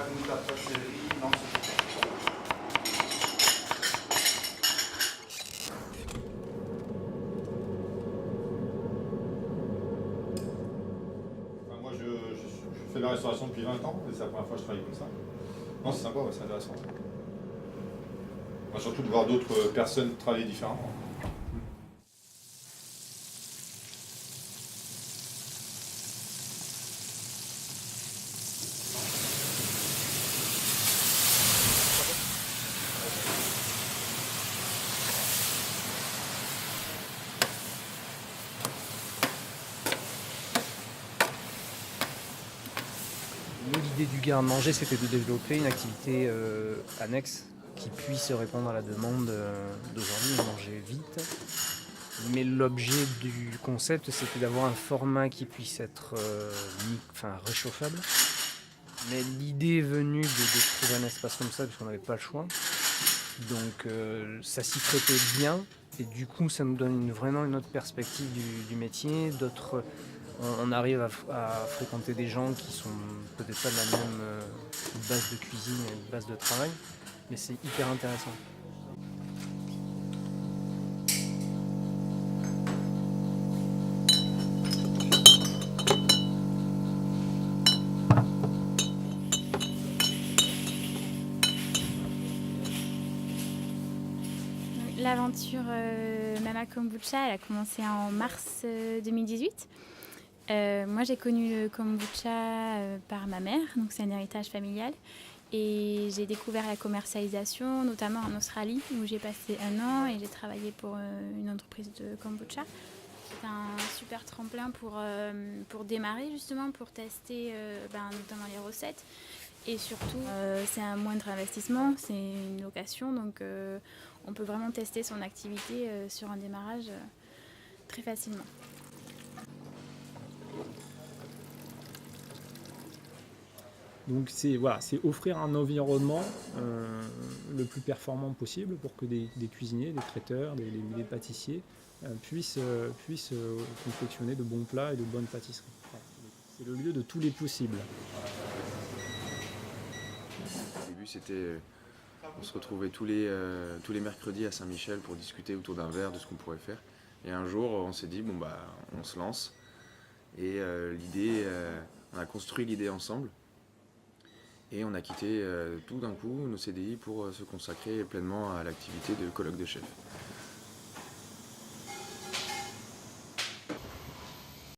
Pas de moutarde, pas de céleri, non, c'est tout. Enfin, moi, je fais de la restauration depuis 20 ans, et c'est la première fois que je travaille comme ça. Non, c'est sympa, ouais, c'est intéressant. Enfin, surtout de voir d'autres personnes travailler différemment. Nous, l'idée du garde-manger, c'était de développer une activité annexe qui puisse répondre à la demande d'aujourd'hui, manger vite. Mais l'objet du concept, c'était d'avoir un format qui puisse être réchauffable. Mais l'idée est venue de trouver un espace comme ça, puisqu'on n'avait pas le choix. Donc ça s'y prêtait bien, et du coup ça nous donne vraiment une autre perspective du métier. On arrive à fréquenter des gens qui sont peut-être pas de la même base de cuisine et base de travail, mais c'est hyper intéressant. L'aventure Mama Kombucha, elle a commencé en mars 2018. Moi, j'ai connu le kombucha par ma mère, donc c'est un héritage familial. Et j'ai découvert la commercialisation, notamment en Australie, où j'ai passé 1 an et j'ai travaillé pour une entreprise de kombucha. C'est un super tremplin pour démarrer, justement, pour tester notamment les recettes. Et surtout, c'est un moindre investissement, c'est une location, donc on peut vraiment tester son activité sur un démarrage très facilement. Donc c'est offrir un environnement le plus performant possible pour que des cuisiniers, des traiteurs, des pâtissiers puissent confectionner de bons plats et de bonnes pâtisseries. Voilà. C'est le lieu de tous les possibles. Au début, on se retrouvait tous les mercredis à Saint-Michel pour discuter autour d'un verre de ce qu'on pourrait faire. Et un jour, on s'est dit, on se lance. Et on a construit l'idée ensemble. Et on a quitté tout d'un coup nos CDI pour se consacrer pleinement à l'activité de colloque de chef.